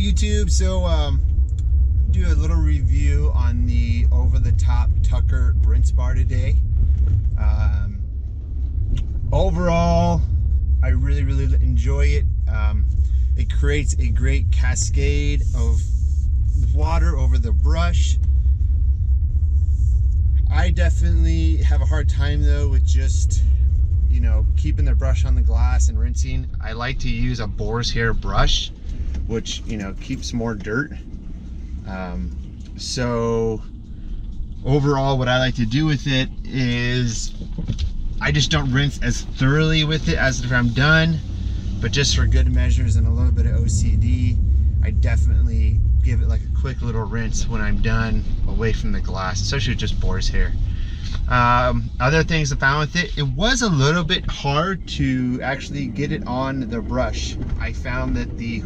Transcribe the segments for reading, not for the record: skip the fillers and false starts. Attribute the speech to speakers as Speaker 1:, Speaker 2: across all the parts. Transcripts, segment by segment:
Speaker 1: YouTube. So do a little review on the over-the-top Tucker rinse bar today. Overall, I really enjoy it. It creates a great cascade of water over the brush. I definitely have a hard time though with just, you know, keeping the brush on the glass and rinsing. I like to use a boar's hair brush, which, you know, keeps more dirt. So overall, what I like to do with it is I just don't rinse as thoroughly with it as if I'm done, but just for good measures and a little bit of OCD, I definitely give it like a quick little rinse when I'm done away from the glass, especially with just boar's hair. Other things I found with it, it was a little bit hard to actually get it on the brush. I found that the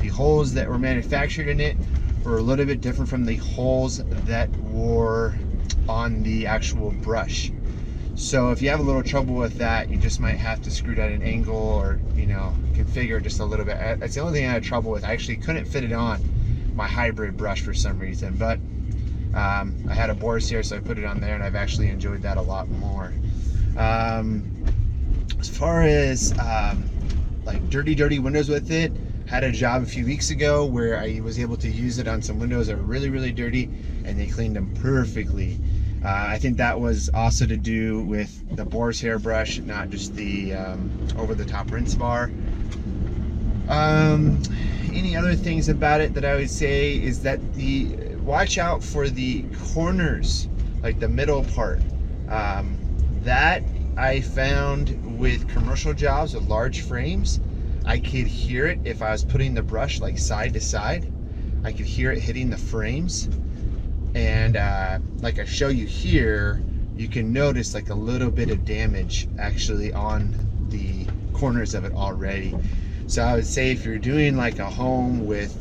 Speaker 1: holes that were manufactured in it were a little bit different from the holes that were on the actual brush. So if you have a little trouble with that, you just might have to screw it at an angle, or, you know, configure it just a little bit. That's the only thing I had trouble with. I actually couldn't fit it on my hybrid brush for some reason, but I had a boar's hair, so I put it on there, and I've actually enjoyed that a lot more. As far as like dirty windows with it, had a job a few weeks ago where I was able to use it on some windows that were really dirty, and they cleaned them perfectly. I think that was also to do with the boar's hair brush, not just the over-the-top rinse bar. Any other things about it that I would say is that watch out for the corners, like the middle part. That I found with commercial jobs with large frames, I could hear it if I was putting the brush like side to side. I could hear it hitting the frames. And like I show you here, you can notice like a little bit of damage actually on the corners of it already. So I would say if you're doing like a home with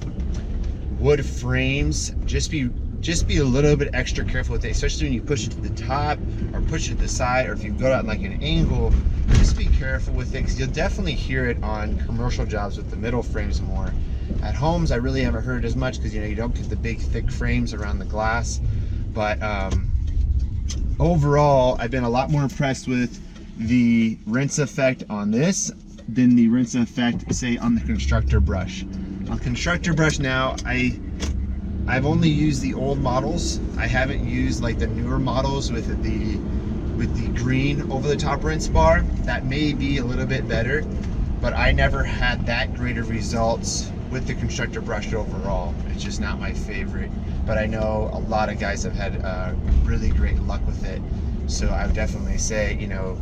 Speaker 1: wood frames, just be a little bit extra careful with it, especially when you push it to the top or push it to the side, or if you go out like an angle, just be careful with it, because you'll definitely hear it on commercial jobs with the middle frames more. At homes, I really haven't heard it as much because, you know, you don't get the big thick frames around the glass. But overall, I've been a lot more impressed with the rinse effect on this than the rinse effect, say, on the constructor brush. On constructor brush now, I've only used the old models. I haven't used like the newer models with the green over the top rinse bar. That may be a little bit better, but I never had that greater results with the constructor brush overall. It's just not my favorite, but I know a lot of guys have had really great luck with it. So I would definitely say, you know,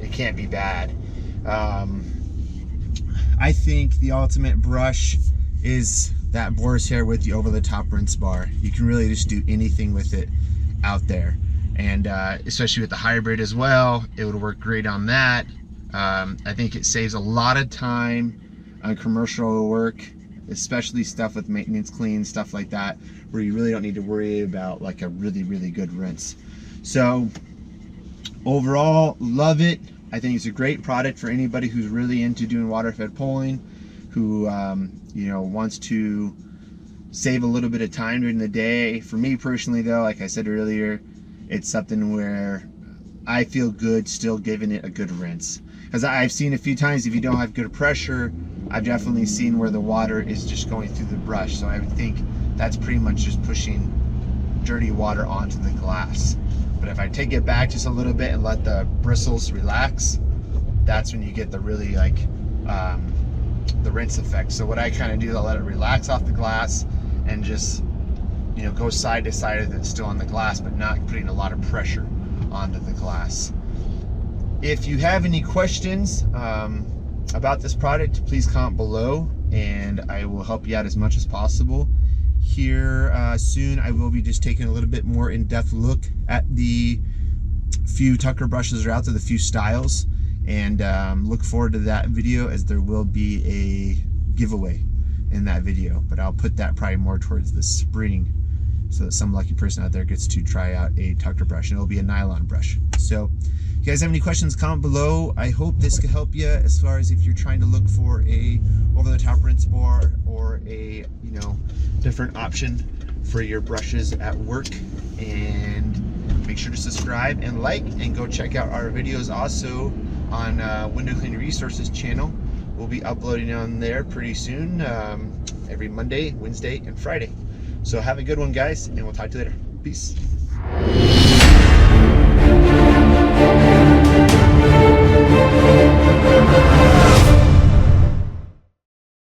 Speaker 1: it can't be bad. I think the ultimate brush is that boar's hair with the over-the-top rinse bar. You can really just do anything with it out there, and especially with the hybrid as well, it would work great on that. I think it saves a lot of time on commercial work, especially stuff with maintenance clean, stuff like that, where you really don't need to worry about like a really good rinse. So overall, love it. I think it's a great product for anybody who's really into doing water fed pulling, who you know, wants to save a little bit of time during the day. For me personally though, like I said earlier, it's something where I feel good still giving it a good rinse. Because I've seen a few times, if you don't have good pressure, I've definitely seen where the water is just going through the brush. So I would think that's pretty much just pushing dirty water onto the glass. But if I take it back just a little bit and let the bristles relax, that's when you get the really like the rinse effect. So what I kind of do is I let it relax off the glass and just, you know, go side to side of it still on the glass, but not putting a lot of pressure onto the glass. If you have any questions about this product, please comment below and I will help you out as much as possible. Here soon I will be just taking a little bit more in-depth look at the few Tucker brushes that are out there, the few styles, and look forward to that video, as there will be a giveaway in that video, but I'll put that probably more towards the spring so that some lucky person out there gets to try out a Tucker brush, and it'll be a nylon brush. So if you you guys have any questions, comment below. I hope this could help you as far as if you're trying to look for a over-the-top rinse bar or a, you know, different option for your brushes at work. And make sure to subscribe and like, and go check out our videos also on Window Cleaning Resources channel. We'll be uploading on there pretty soon, every Monday, Wednesday, and Friday. So have a good one, guys, and we'll talk to you later. Peace.